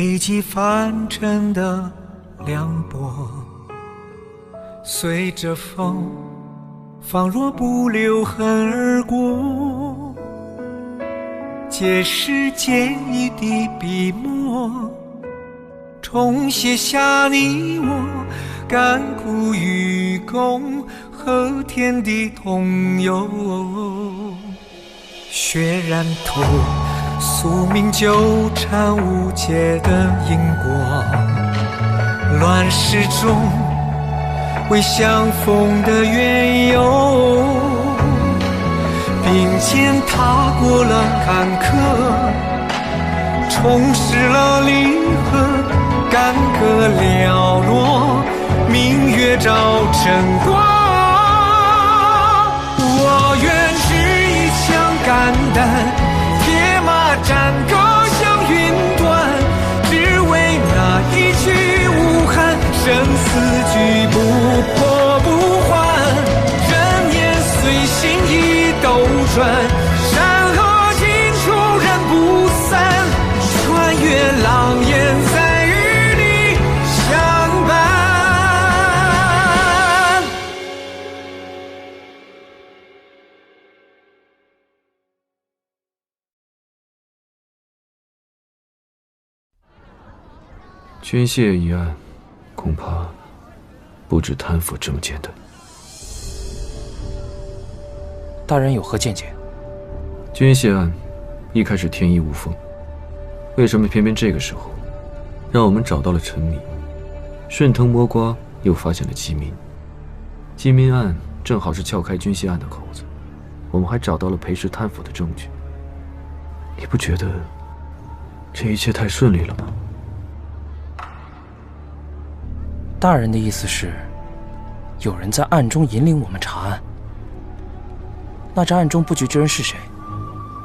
北极翻沉的凉薄，随着风仿若不留痕而过，借时间一滴笔墨，重写下你我甘苦与共和天地同游。血染土，宿命纠缠无解的因果，乱世中为相逢的缘由，并肩踏过了坎坷，重拾了离合，干戈寥落，明月照晨光。我愿执一枪肝胆，铁马战戈向云端，只为那一曲无憾，生死举不破不还。人言随心意斗转，山河尽处人不散，穿越狼烟再与你相伴。军械一案，恐怕不止贪腐这么简单。大人有何见解？军械案一开始天衣无缝，为什么偏偏这个时候，让我们找到了陈米，顺藤摸瓜又发现了机民？机民案正好是撬开军械案的口子，我们还找到了裴氏贪腐的证据。你不觉得这一切太顺利了吗？大人的意思是，有人在暗中引领我们查案。那这暗中布局之人是谁？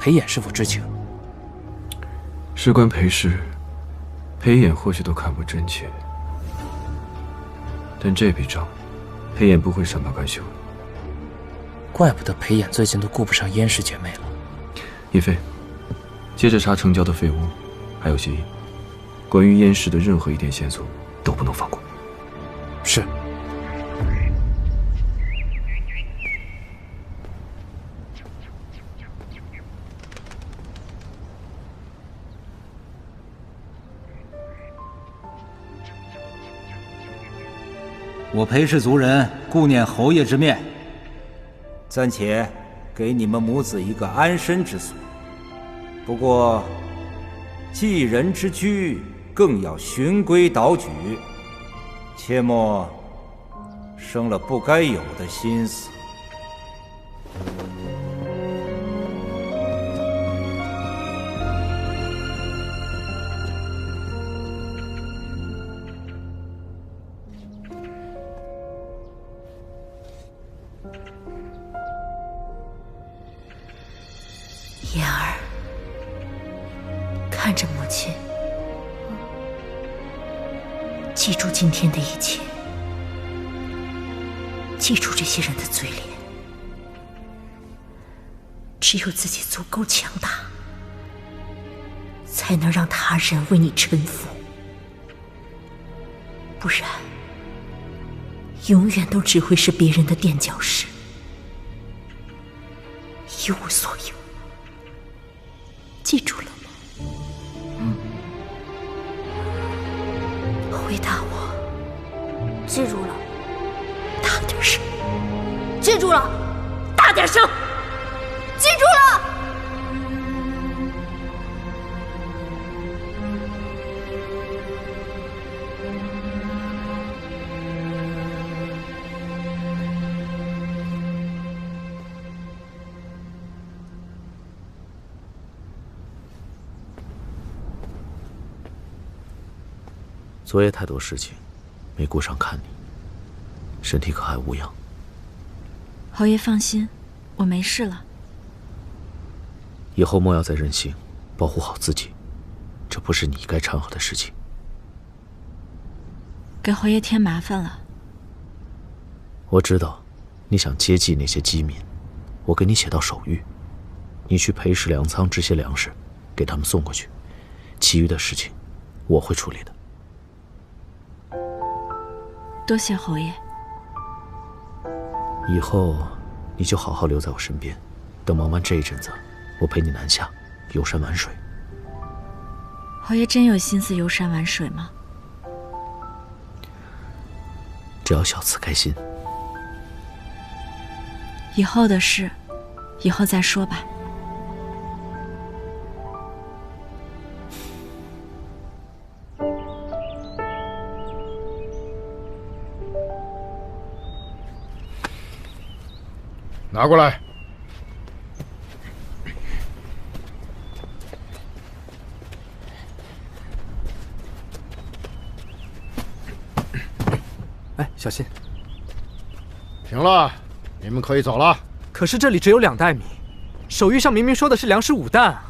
裴衍是否知情？事关裴氏，裴衍或许都看不真切，但这笔账，裴衍不会善罢甘休。怪不得裴衍最近都顾不上燕氏姐妹了。叶飞，接着查城郊的废屋，还有协议，关于燕氏的任何一点线索都不能放过。是。我裴氏族人顾念侯爷之面，暂且给你们母子一个安身之所。不过，继人之居更要循规蹈矩，切莫生了不该有的心思。妍儿，看着母亲，记住今天的一切，记住这些人的嘴脸。只有自己足够强大，才能让他人为你臣服，不然永远都只会是别人的垫脚石，一无所有。记住了吗？回答我。记住了。大点声。记住了。大点声。记住了。昨夜太多事情，没顾上看你。身体可还无恙？侯爷放心，我没事了。以后莫要再任性，保护好自己，这不是你该掺和的事情。给侯爷添麻烦了。我知道，你想接济那些饥民，我给你写道手谕，你去裴氏粮仓支些粮食，给他们送过去，其余的事情我会处理的。多谢侯爷。以后你就好好留在我身边，等忙完这一阵子，我陪你南下，游山玩水。侯爷真有心思游山玩水吗？只要小慈开心。以后的事，以后再说吧。拿过来。哎，小心！行了，你们可以走了。可是这里只有2袋米，手谕上明明说的是粮食5担啊！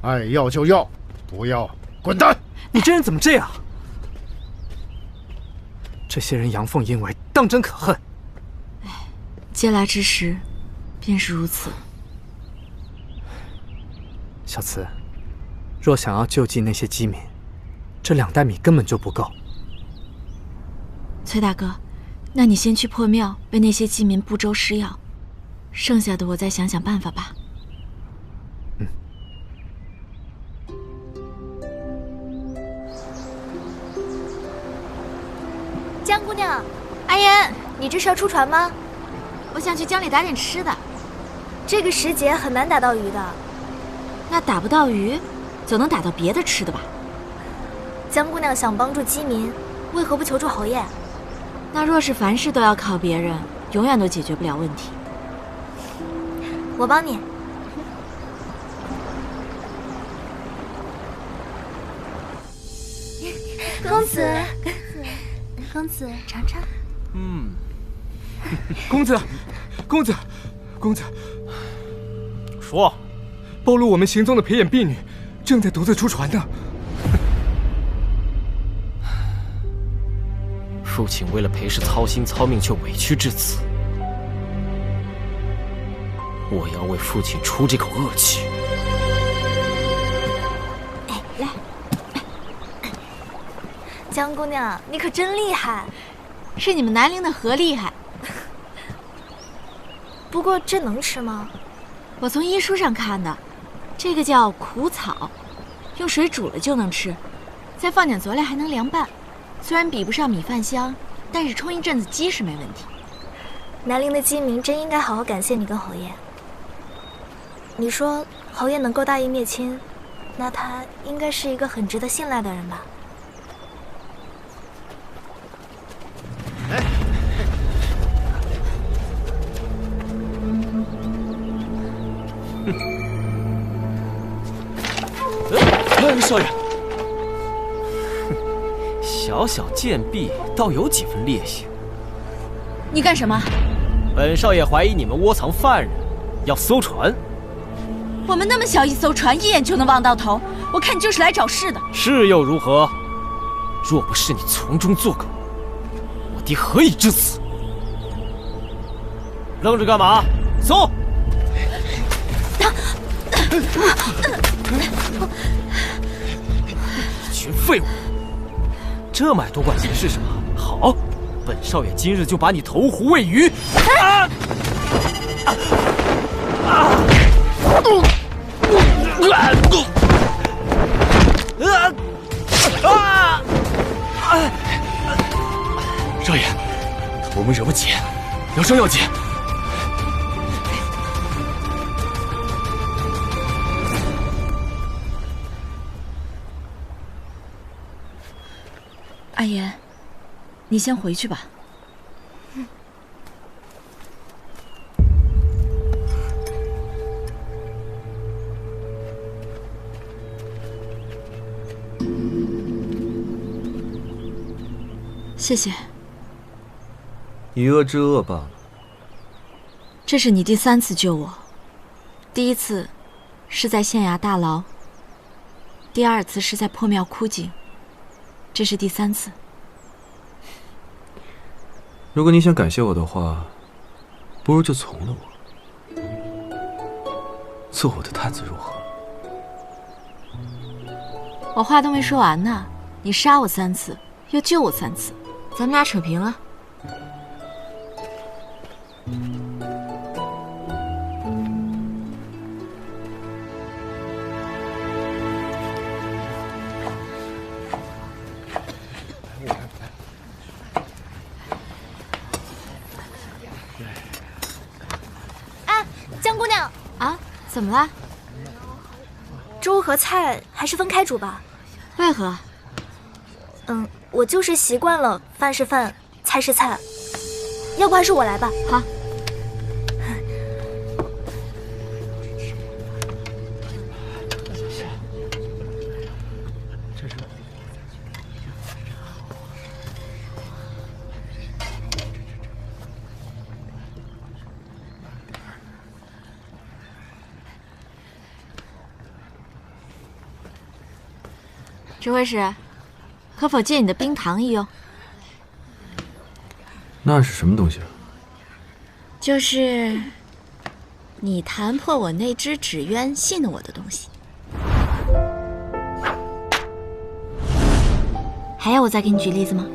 爱要就要，不要滚蛋！你这人怎么这样？这些人阳奉阴违，当真可恨。嗟来之时，便是如此。小慈，若想要救济那些饥民，这2袋米根本就不够。崔大哥，那你先去破庙为那些饥民布粥施药，剩下的我再想想办法吧。江姑娘，阿言，你这是要出船吗？我想去江里打点吃的。这个时节很难打到鱼的。那打不到鱼，总能打到别的吃的吧？江姑娘想帮助饥民，为何不求助侯爷？那若是凡事都要靠别人，永远都解决不了问题。我帮你。公子，公子，尝尝。公子，公子，公子，说，暴露我们行踪的裴眼婢女，正在独自出船呢。父亲为了裴氏操心操命，却委屈至此。我要为父亲出这口恶气。来，江姑娘，你可真厉害，是你们南陵的河厉害。不过这能吃吗？我从医书上看的，这个叫苦草，用水煮了就能吃，再放点佐料还能凉拌。虽然比不上米饭香，但是冲一阵子饥是没问题。南陵的饥民真应该好好感谢你跟侯爷。你说侯爷能够大义灭亲，那他应该是一个很值得信赖的人吧？少爷，小小贱婢倒有几分烈性。你干什么？本少爷怀疑你们窝藏犯人，要搜船。我们那么小一艘船，一眼就能望到头，我看你就是来找事的。是又如何？若不是你从中作梗，我爹何以至此？愣着干嘛？搜！一群废物！这么爱多管闲事是吗？好，本少爷今日就把你投湖喂鱼！少爷，我们惹不起，要伤要紧。阿言，你先回去吧。谢谢。以恶制恶罢了。这是你第3次救我，第1次是在县衙大牢，第2次是在破庙枯井，这是第3次。如果你想感谢我的话，不如就从了我，做我的探子如何？我话都没说完呢，你杀我3次，又救我3次，咱们俩扯平了。哎，江姑娘啊，怎么了？粥和菜还是分开煮吧。为何？我就是习惯了饭是饭，菜是菜，要不还是我来吧。好。这位是，可否借你的冰糖一用？那是什么东西啊？就是你弹破我那只纸鸢信了我的东西。还要我再给你举例子吗？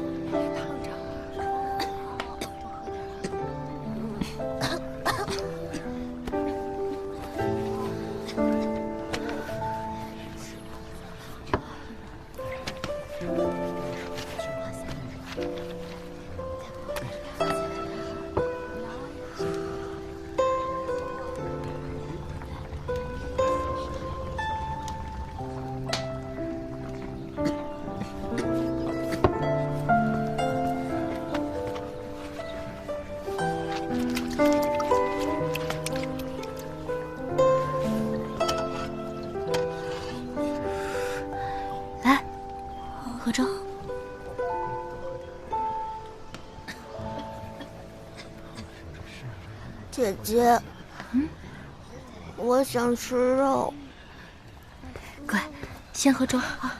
喝粥。姐姐，我想吃肉。乖，先喝粥啊。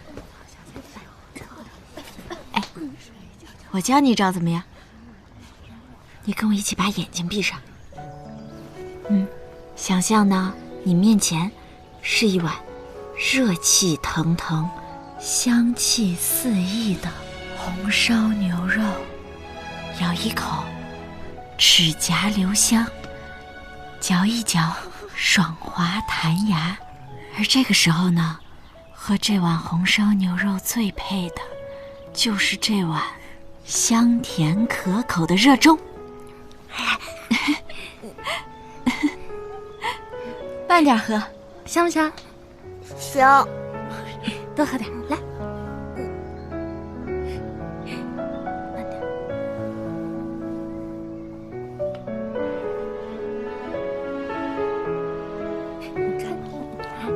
哎，我教你一招怎么样？你跟我一起把眼睛闭上。想象呢，你面前是一碗热气腾腾、香气四溢的红烧牛肉，咬一口，齿颊留香，嚼一嚼，爽滑弹牙。而这个时候呢，和这碗红烧牛肉最配的，就是这碗香甜可口的热粥。慢点喝，香不香？香。多喝点，来。慢点。你看，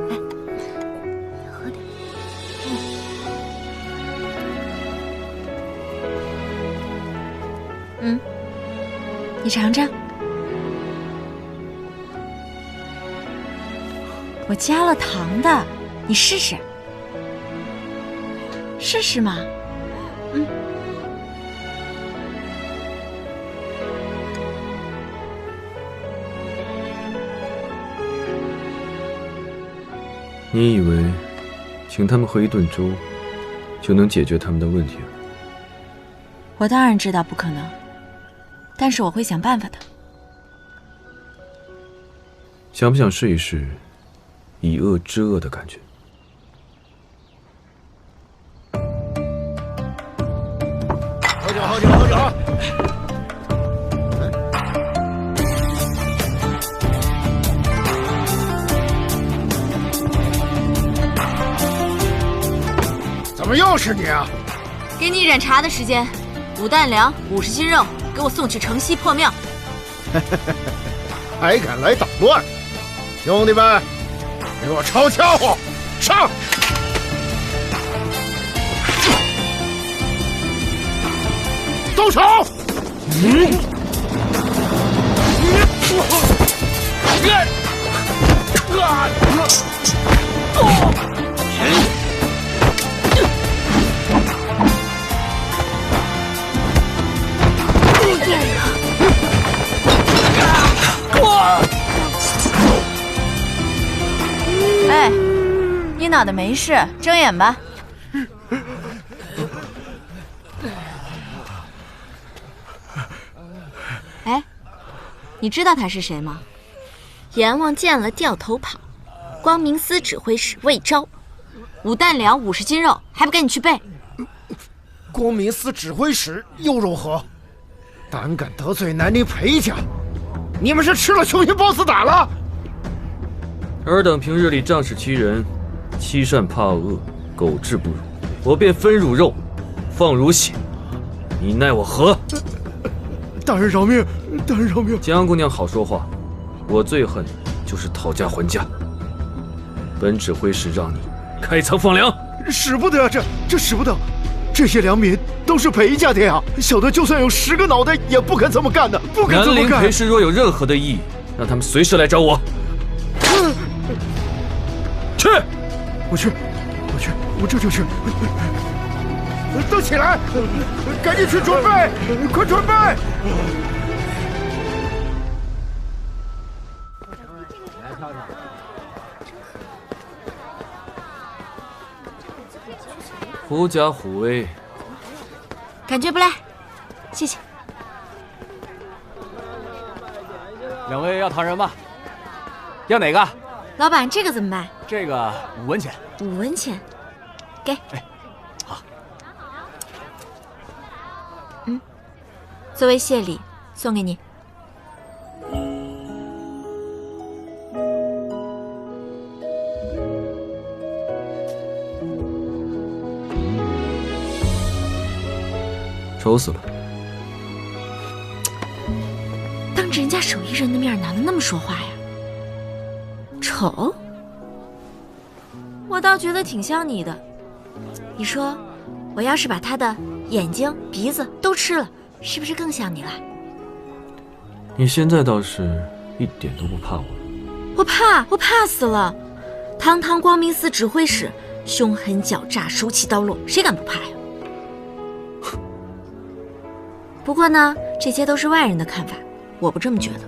来，喝点。你尝尝。我加了糖的，你试试。试试嘛。你以为请他们喝一顿粥就能解决他们的问题了？我当然知道不可能，但是我会想办法的。想不想试一试以恶制恶的感觉？喝酒，喝酒，喝酒！怎么又是你啊？给你一盏茶的时间，5担粮，50斤肉，给我送去城西破庙。还敢来捣乱！兄弟们，给我抄家伙，上！动手！哎，你脑袋没事，睁眼吧。你知道他是谁吗？阎王见了掉头跑，光明司指挥使魏昭，5担粮50斤肉，还不赶紧去背？光明司指挥使又如何？胆敢得罪南宁裴家，你们是吃了雄心豹子胆了？尔等平日里仗势欺人，欺善怕恶，狗彘不辱，我便分汝肉，放汝血，你奈我何？大人饶命！大人饶命！江姑娘好说话，我最恨的就是讨价还价。本指挥使让你开仓放粮，使不得啊！这使不得！这些良民都是裴家的呀，小的就算有10个脑袋，也不肯这么干的，不肯这么干。南陵裴氏若有任何的异议，让他们随时来找我。去！我这就去。都起来，赶紧去准备，快准备！狐假虎威，感觉不赖，谢谢。2位要糖人吗？要哪个？老板，这个怎么卖？这个5文钱。5文钱，给。哎，好。作为谢礼，送给你。愁死了！当着人家手艺人的面，哪能那么说话呀？丑？我倒觉得挺像你的。你说，我要是把他的眼睛、鼻子都吃了，是不是更像你了？你现在倒是一点都不怕我。我怕死了！堂堂光明司指挥使，凶狠狡诈，手起刀落，谁敢不怕呀？不过呢，这些都是外人的看法，我不这么觉得。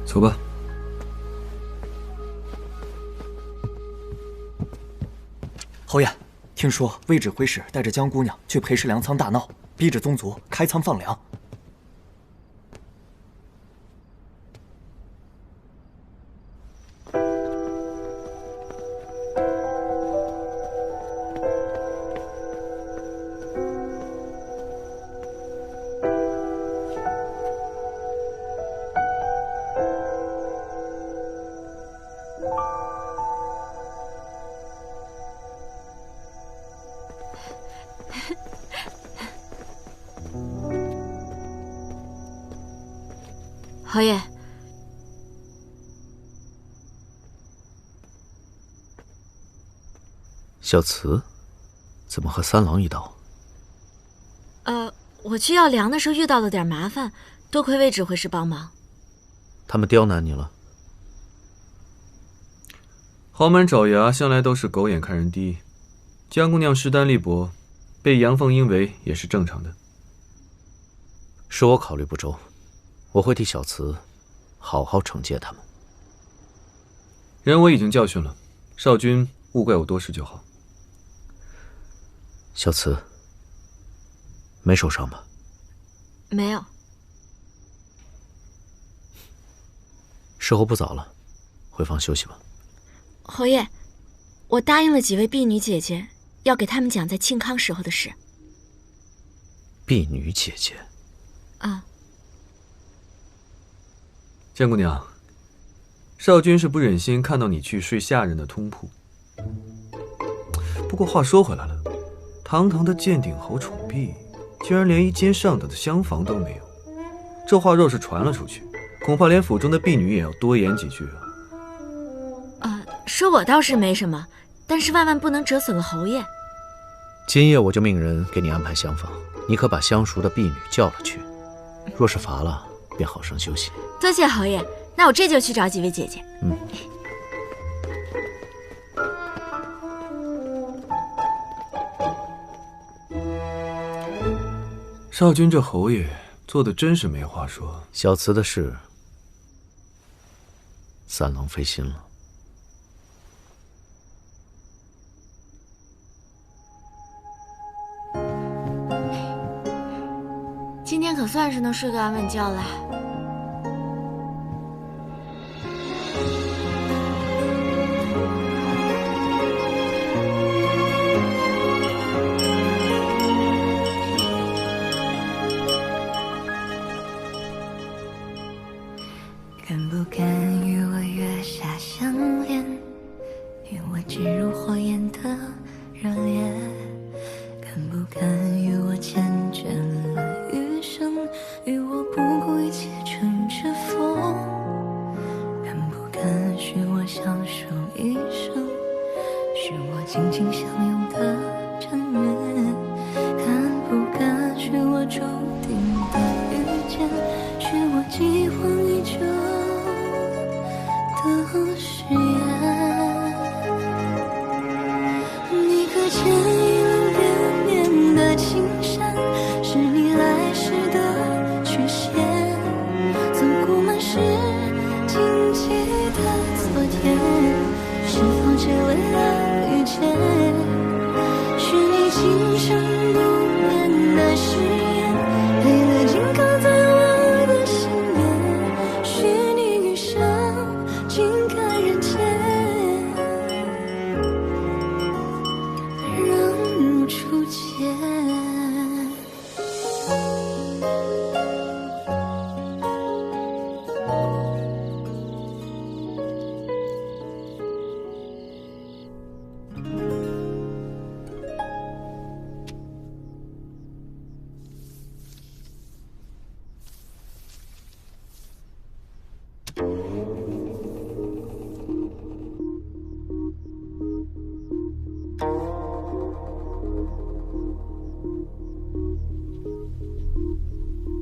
走吧。侯爷，听说魏指挥使带着江姑娘去裴氏粮仓大闹，逼着宗族开仓放粮。侯爷，小慈，怎么和三郎一道？我去要粮的时候遇到了点麻烦，多亏魏指挥使帮忙。他们刁难你了？豪门爪牙向来都是狗眼看人低，江姑娘势单力薄，被阳奉阴违也是正常的。是我考虑不周。我会替小慈好好惩戒他们。人我已经教训了，少君勿怪我多事就好。小慈，没受伤吧？没有。时候不早了，回房休息吧。侯爷，我答应了几位婢女姐姐，要给他们讲在庆康时候的事。婢女姐姐？啊。江姑娘，少君是不忍心看到你去睡下人的通铺。不过话说回来了，堂堂的剑鼎侯宠婢，居然连一间上等的厢房都没有。这话若是传了出去，恐怕连府中的婢女也要多言几句啊。说我倒是没什么，但是万万不能折损了侯爷。今夜我就命人给你安排厢房，你可把相熟的婢女叫了去。若是乏了，便好生休息。多谢侯爷，那我这就去找几位姐姐。少君这侯爷做的真是没话说。小慈的事，三郎费心了。今天可算是能睡个安稳觉了。敢不敢与我月下相恋？与我置入火焰的热烈？敢不敢与我缱绻了余生？与我不顾一切乘着风？敢不敢许我相守一生？许我紧紧相拥的真缘？敢不敢许我注定的遇见？许我既往已久的誓言？你可见一轮变变的青山，是你来时的曲线，走过满是荆棘的昨天，是否只为了遇见？是你今生不变的誓言，配了金刚在我的心间，许你余生静看人间，仍如初见。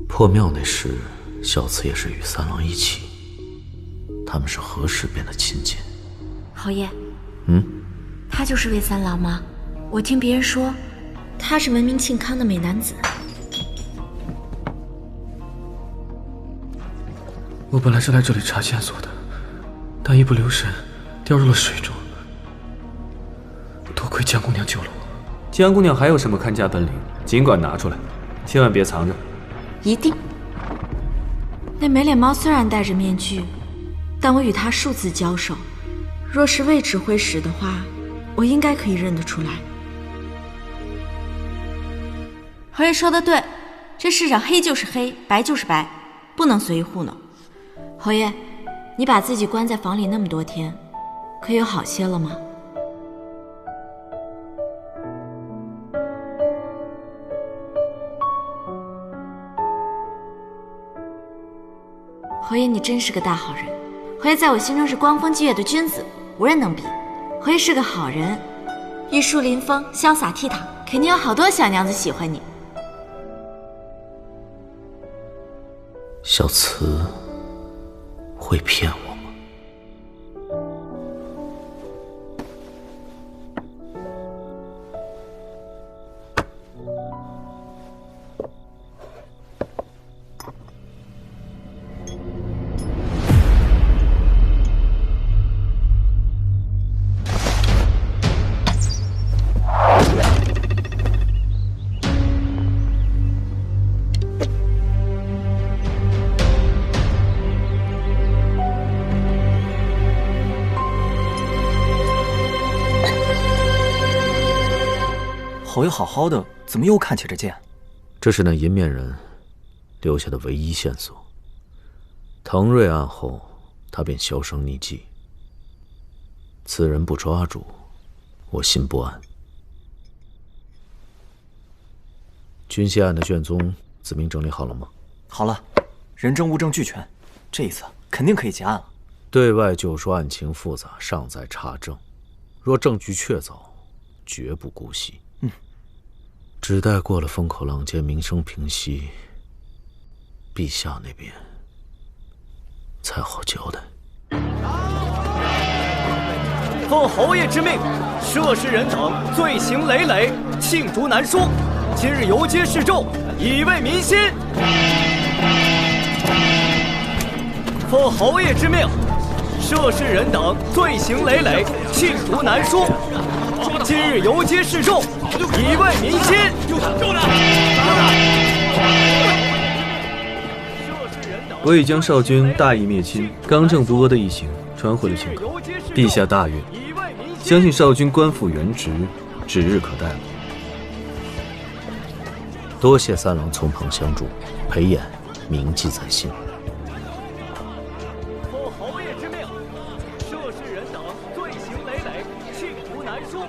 破庙那时，小慈也是与三郎一起，他们是何时变得亲近？侯爷，他就是魏三郎吗？我听别人说，他是闻名庆康的美男子。我本来是来这里查线索的，但一不留神掉入了水中。多亏江姑娘救了我。江姑娘还有什么看家本领，尽管拿出来，千万别藏着。一定。那没脸猫虽然戴着面具，但我与他数次交手，若是魏指挥使的话，我应该可以认得出来。侯爷说的对，这世上黑就是黑，白就是白，不能随意糊弄。侯爷，你把自己关在房里那么多天，可有好些了吗？侯爷，你真是个大好人。侯爷在我心中是光风霁月的君子，无人能比。侯爷是个好人，玉树临风，潇洒倜傥，肯定有好多小娘子喜欢你。小慈会骗我吗？侯爷好好的，怎么又看起这剑？这是那银面人留下的唯一线索。滕瑞案后，他便销声匿迹。此人不抓住，我心不安。军械案的卷宗，子明整理好了吗？好了，人证物证俱全，这一次肯定可以结案了。对外就说案情复杂，尚在查证。若证据确凿，绝不姑息。只待过了风口浪尖，名声平息，陛下那边才好交代。奉侯爷之命，涉事人等罪行累累，罄竹难书。今日游街示众，以慰民心。奉侯爷之命，涉事人等罪行累累，罄竹难书。今日游街示众，以慰民心。我已将少君大义灭亲、刚正不阿的一行传回了秦口，陛下大悦，相信少君官复原职指日可待了。多谢三郎从旁相助，裴衍铭记在心。奉侯爷之命，涉事人等罪行累累，罄竹难书。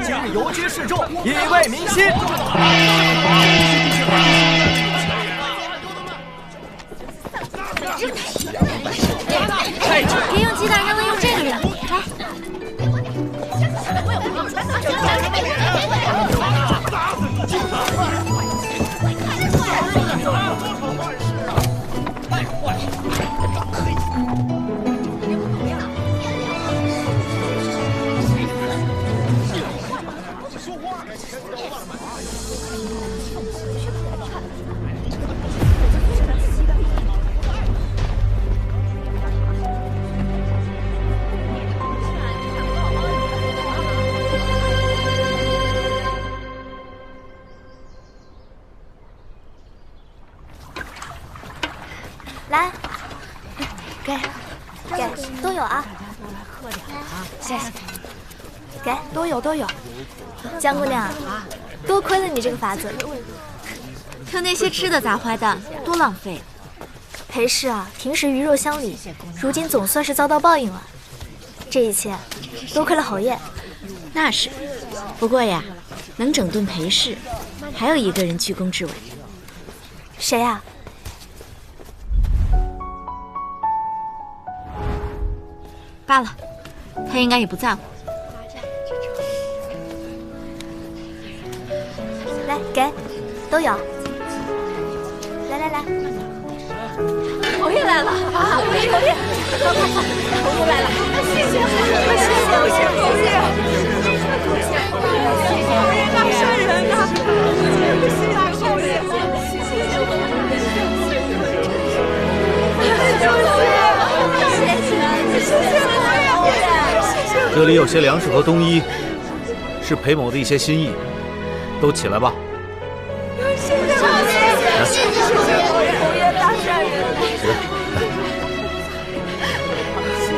今日游街示众，以慰民心。别用鸡蛋，让他用这个人。来。来，给，都有啊。谢谢。给，都有。江姑娘，多亏了你这个法子。用那些吃的砸坏蛋，多浪费。裴氏啊，平时鱼肉乡里，如今总算是遭到报应了。这一切，多亏了侯爷。那是，不过呀，能整顿裴氏，还有一个人居功至伟。谁呀？罢了，他应该也不在乎。来，给，都有。来，侯爷来了啊！侯爷，侯爷来了！谢谢侯爷，侯爷大善人呐！谢谢侯爷，这里有些粮食和冬衣，是裴某的一些心意，都起来吧。谢谢侯爷，谢谢侯爷大善人。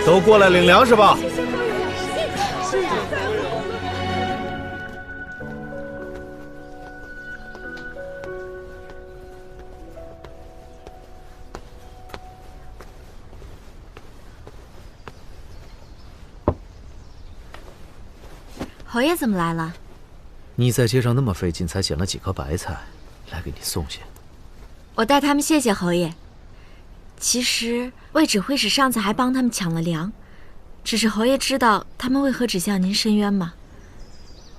都过来领粮食吧。侯爷怎么来了？你在街上那么费劲，才捡了几颗白菜，来给你送些。我代他们谢谢侯爷。其实魏指挥使上次还帮他们抢了粮，只是侯爷知道他们为何只向您申冤吗？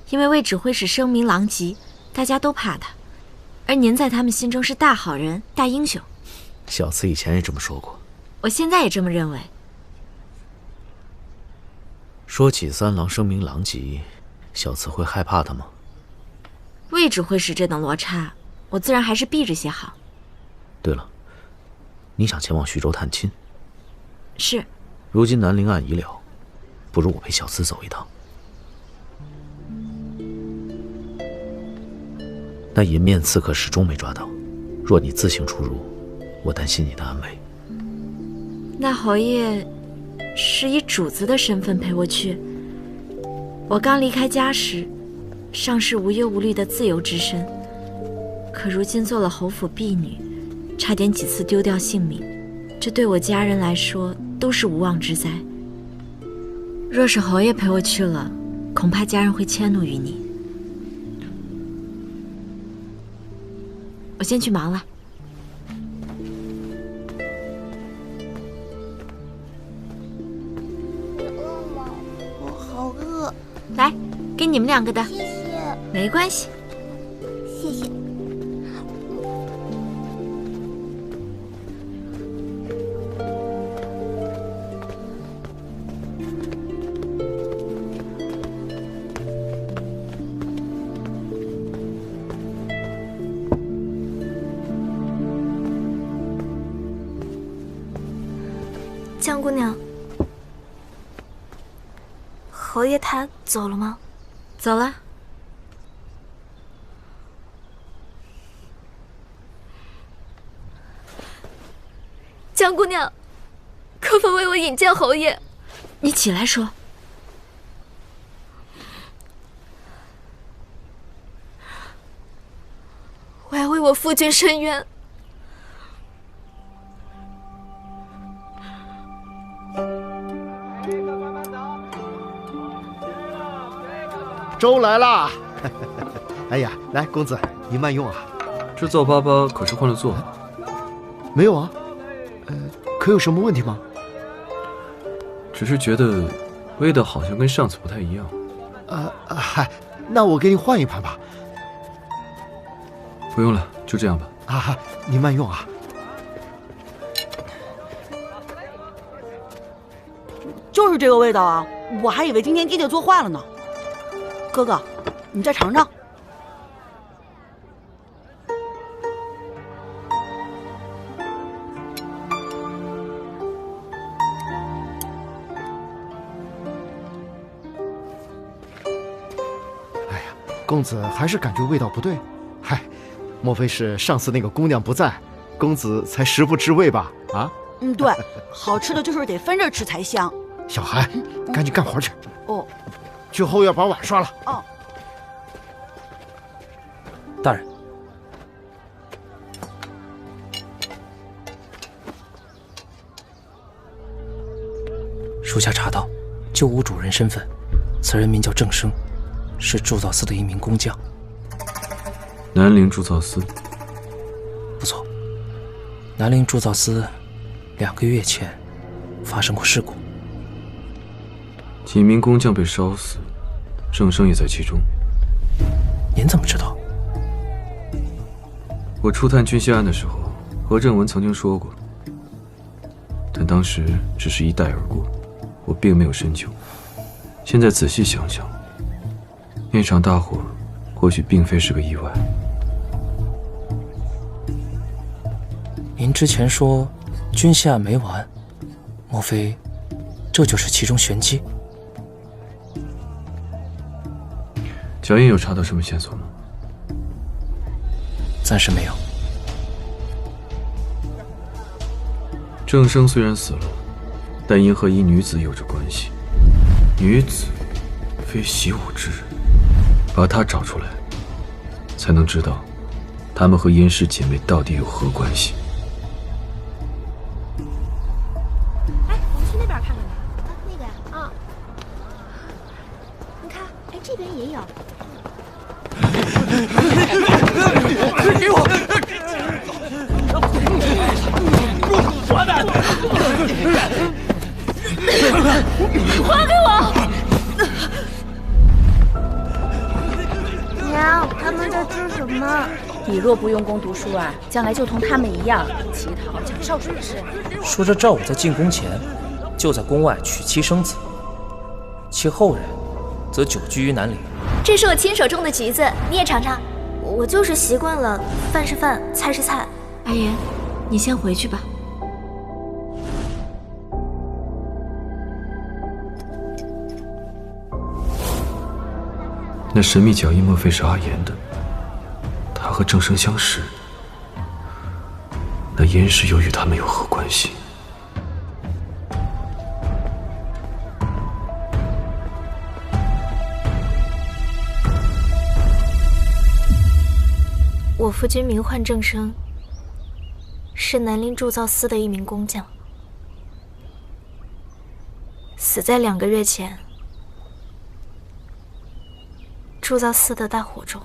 因为魏指挥使声名狼藉，大家都怕他，而您在他们心中是大好人、大英雄。小慈以前也这么说过，我现在也这么认为。说起三郎声名狼藉，小慈会害怕他吗？魏指挥使这等罗刹，我自然还是避着些好。对了，你想前往徐州探亲？是。如今南陵案已了，不如我陪小慈走一趟。那银面刺客始终没抓到，若你自行出入，我担心你的安危。那侯爷是以主子的身份陪我去？我刚离开家时，尚是无忧无虑的自由之身，可如今做了侯府婢女，差点几次丢掉性命，这对我家人来说都是无妄之灾。若是侯爷陪我去了，恐怕家人会迁怒于你。我先去忙了。来，给你们两个的。谢谢。没关系。谢谢。江姑娘，侯爷他走了吗？走了。江姑娘，可否为我引荐侯爷？你起来说。我要为我夫君伸冤。粥来啦！哎呀，来，公子，你慢用啊。这灶粑粑可是换了做？没有啊。可有什么问题吗？只是觉得味道好像跟上次不太一样。嗨，那我给你换一盘吧。不用了，就这样吧。啊，你慢用啊。就是这个味道啊！我还以为今天爹爹做坏了呢。哥哥，你再尝尝。哎呀，公子还是感觉味道不对。嗨，莫非是上次那个姑娘不在，公子才食不知味吧？啊？对，好吃的就是得分着吃才香。小韩，赶紧干活去。哦。去后院把碗刷了。哦。大人，属下查到，旧屋主人身份，此人名叫郑生，是铸造司的一名工匠。南陵铸造司。不错，南陵铸造司2个月前发生过事故，几名工匠被烧死，郑生也在其中。您怎么知道？我初探君西案的时候，何正文曾经说过，但当时只是一带而过，我并没有深究。现在仔细想想，那场大火或许并非是个意外。您之前说君西案没完，莫非这就是其中玄机？脚印有查到什么线索吗？暂时没有。郑生虽然死了，但因和一女子有着关系。女子非习武之人，把她找出来，才能知道她们和殷氏姐妹到底有何关系。哎，我们去那边看看吧。那个呀，啊，你看，哎，这边也有。给我！混蛋！还给我！娘，他们在吃什么？你若不用功读书啊，将来就同他们一样乞讨抢少主的事。说这赵武在进宫前就在宫外娶妻生子，其后人则久居于南陵。这是我亲手种的橘子，你也尝尝。我就是习惯了，饭是饭，菜是菜。阿言，你先回去吧。那神秘脚印莫非是阿言的？他和郑生相识，那殷氏又与他们有何关系？我夫君名唤郑生，是南陵铸造司的一名工匠，死在2个月前铸造司的大火中。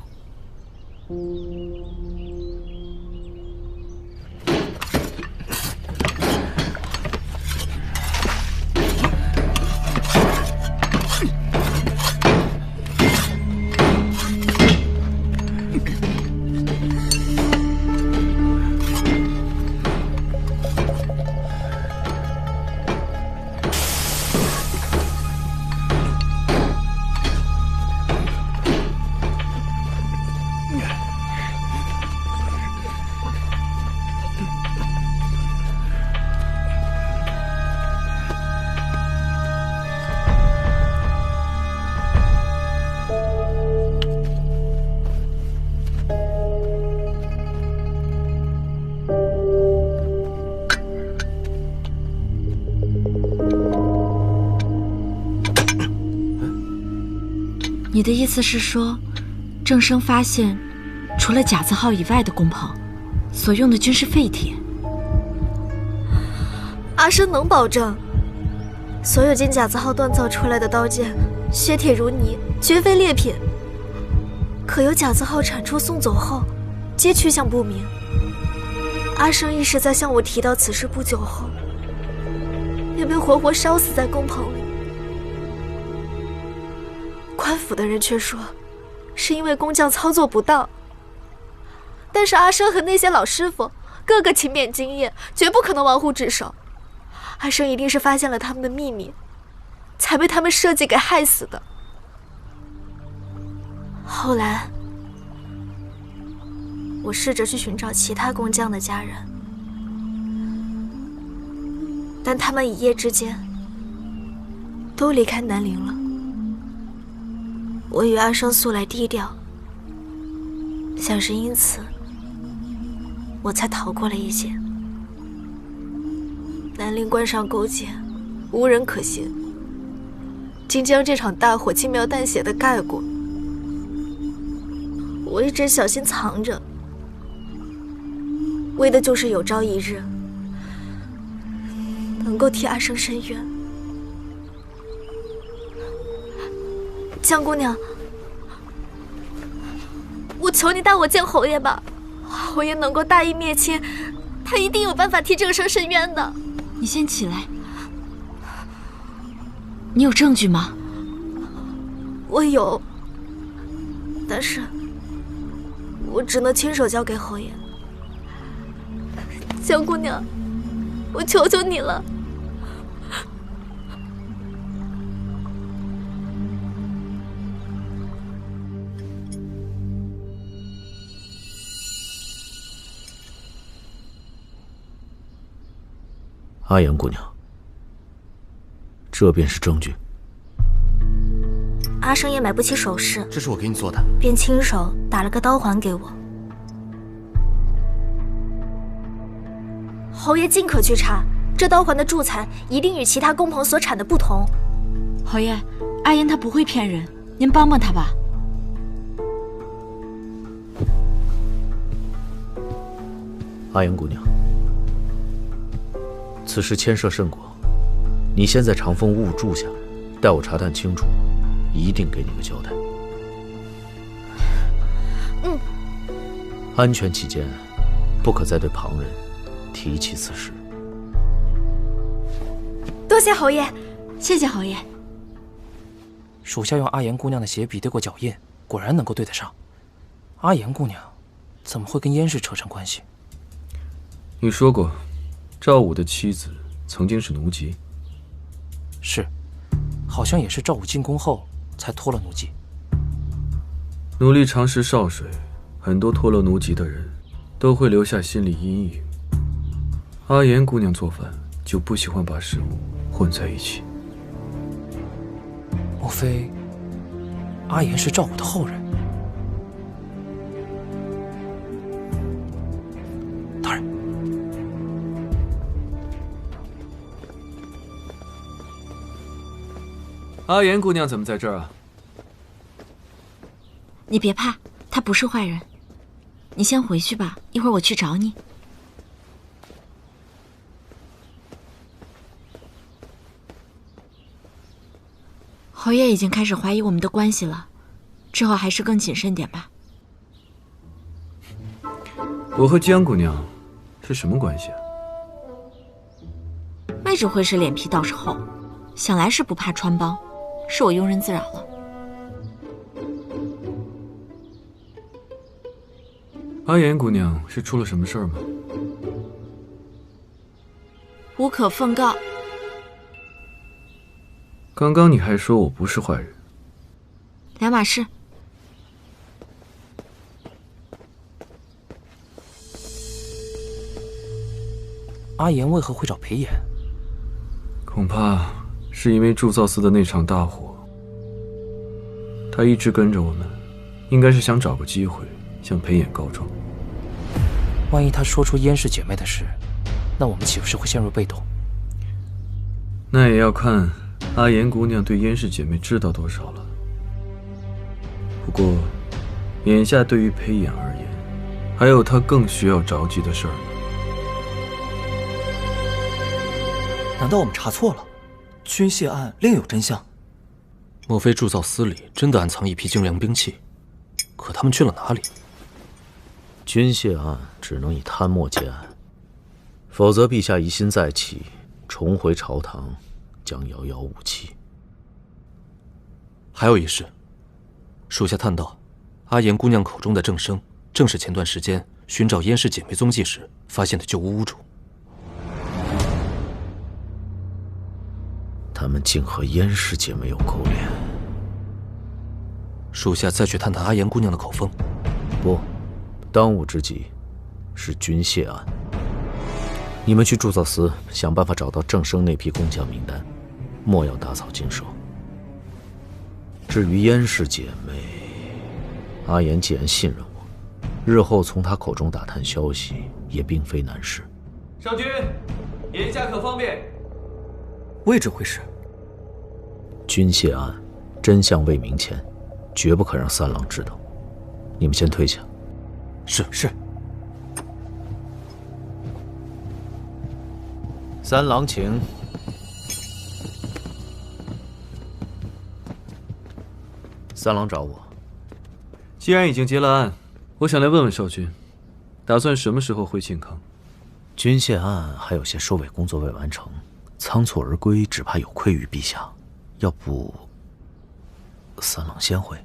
你的意思是说，郑生发现除了甲字号以外的工棚所用的均是废铁？阿生能保证，所有经甲字号锻造出来的刀剑，削铁如泥，绝非劣品。可由甲字号产出送走后，皆去向不明。阿生亦是在向我提到此事不久后，也被活活烧死在工棚里。官府的人却说，是因为工匠操作不当。但是阿生和那些老师傅个个勤勉敬业，绝不可能玩忽职守。阿生一定是发现了他们的秘密，才被他们设计给害死的。后来，我试着去寻找其他工匠的家人，但他们一夜之间都离开南陵了。我与阿生素来低调，想是因此，我才逃过了一劫。南陵关上勾结，无人可信，竟将这场大火轻描淡写地盖过。我一直小心藏着，为的就是有朝一日能够替阿生伸冤。江姑娘，我求你带我见侯爷吧，侯爷能够大义灭亲，他一定有办法替郑生伸冤的。你先起来，你有证据吗？我有，但是我只能亲手交给侯爷。江姑娘，我求求你了。阿言姑娘，这便是证据。阿生也买不起首饰，这是我给你做的，便亲手打了个刀环给我。侯爷尽可去查，这刀环的铸材一定与其他工棚所产的不同。侯爷，阿言他不会骗人，您帮帮他吧。阿言姑娘，此事牵涉甚广，你先在长风屋住下，待我查探清楚，一定给你个交代。嗯。安全起见，不可再对旁人提起此事。多谢侯爷，谢谢侯爷。属下用阿言姑娘的血笔对过脚印，果然能够对得上。阿言姑娘怎么会跟燕氏扯上关系？你说过，赵武的妻子曾经是奴籍。是，好像也是赵武进宫后才脱了奴籍。奴隶长食少水，很多脱了奴籍的人都会留下心理阴影。阿言姑娘做饭就不喜欢把食物混在一起。莫非阿言是赵武的后人？大人，阿言姑娘怎么在这儿啊？你别怕，他不是坏人。你先回去吧，一会儿我去找你。侯爷已经开始怀疑我们的关系了，之后还是更谨慎点吧。我和江姑娘是什么关系啊？魏指挥使脸皮倒是厚，想来是不怕穿帮，是我庸人自扰了。阿言姑娘是出了什么事儿吗？无可奉告。刚刚你还说我不是坏人。两码事。阿言为何会找裴炎？恐怕是因为铸造寺的那场大火。他一直跟着我们，应该是想找个机会向裴炎告状。万一他说出燕氏姐妹的事，那我们岂不是会陷入被动？那也要看阿言姑娘对燕氏姐妹知道多少了。不过，眼下对于裴衍而言，还有他更需要着急的事儿呢。难道我们查错了？军械案另有真相？莫非铸造司里真的暗藏一批精良兵器？可他们去了哪里？军械案只能以贪墨结案，否则陛下疑心再起，重回朝堂将遥遥无期。还有一事，属下探到，阿颜姑娘口中的郑生，正是前段时间寻找燕氏姐妹踪迹时发现的旧屋屋主。他们竟和燕氏姐妹有勾连。属下再去探探阿颜姑娘的口风。不，当务之急是军械案。你们去铸造司想办法找到郑生那批工匠名单，莫要打草惊蛇。至于燕氏姐妹，阿颜既然信任我，日后从她口中打探消息也并非难事。上军，眼下可方便？魏指挥使，军械案真相未明前，绝不可让三郎知道。你们先退下。是。三郎请。三郎找我。既然已经结了案，我想来问问少君，打算什么时候回庆康？军械案还有些收尾工作未完成，仓促而归，只怕有愧于陛下。要不，三郎先回。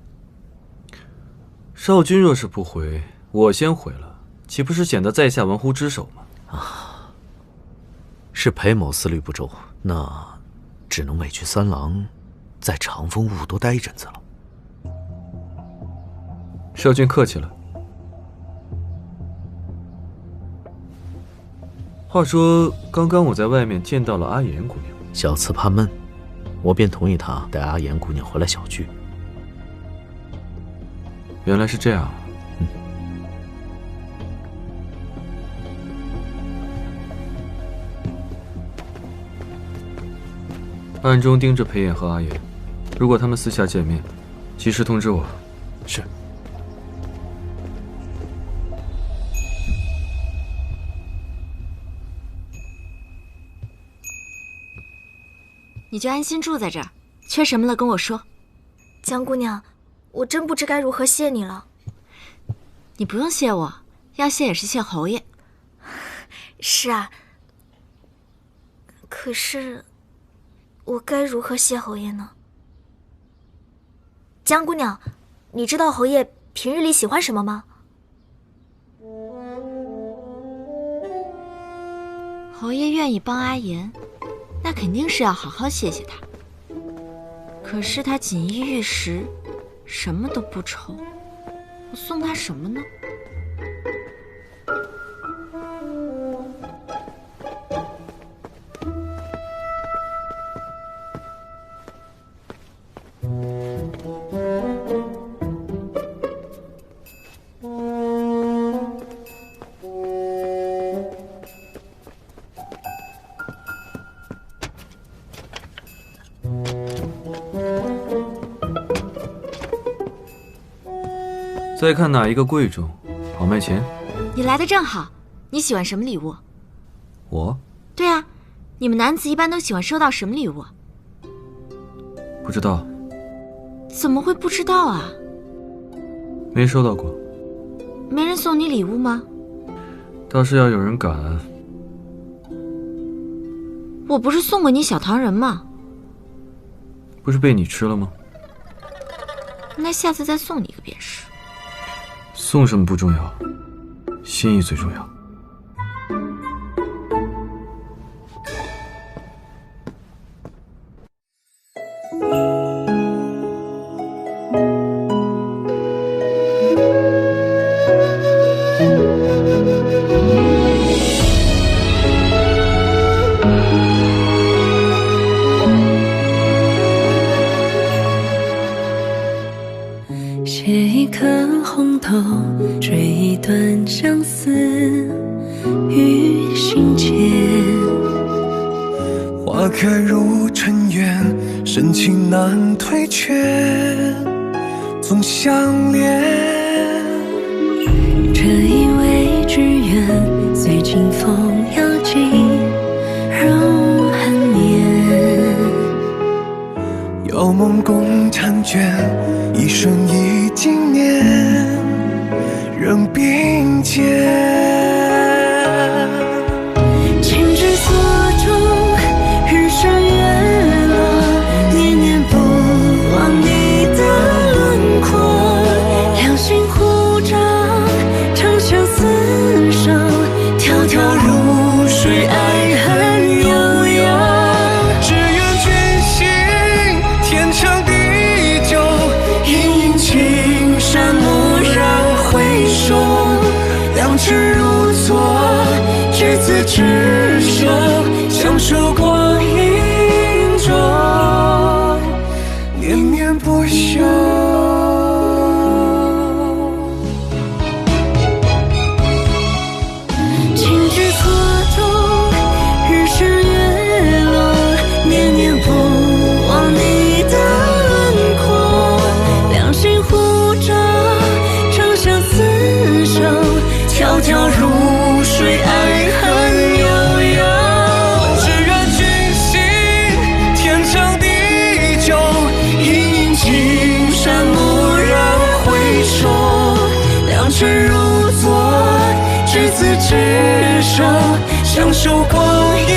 少君若是不回，我先回了，岂不是显得在下玩忽职守吗？啊，是裴某思虑不周，那只能委屈三郎在长风坞多待一阵子了。少君客气了。话说，刚刚我在外面见到了阿颜姑娘。小次怕闷，我便同意她带阿颜姑娘回来小聚。原来是这样。暗中盯着裴衍和阿颜，如果他们私下见面，及时通知我。是。你就安心住在这儿，缺什么了跟我说。江姑娘，我真不知该如何谢你了。你不用谢我，要谢也是谢侯爷。是啊，可是我该如何谢侯爷呢？江姑娘，你知道侯爷平日里喜欢什么吗？侯爷愿意帮阿颜，那肯定是要好好谢谢他。可是他锦衣玉食，什么都不愁，我送他什么呢？再看哪一个贵重，好卖钱。你来的正好，你喜欢什么礼物？我？对啊，你们男子一般都喜欢收到什么礼物？不知道。怎么会不知道啊？没收到过。没人送你礼物吗？倒是要有人敢。我不是送过你小糖人吗？不是被你吃了吗？那下次再送你一个便是。送什么不重要，心意最重要。写一颗红豆，追一段相思于心间。花开如尘缘，深情难退却。总相恋。这一位只愿随清风摇尽如寒眠。有梦共婵娟，一生一经年，仍并肩。情之所钟，日升月落，念念不忘你的轮廓。两心互照，长相厮守，迢迢如水，爱恨悠悠。只愿君心天长地久，隐隐青山蓦然回首，两尺如昨，执子之手，相守光阴中，念念不休。情之所钟，日升月落，念念不忘你的轮廓。两心互照，长相厮守，迢迢如水，爱恨悠悠。只愿君心天长地久，隐隐青山蓦然回首，两尺如昨，执子之手，相守光阴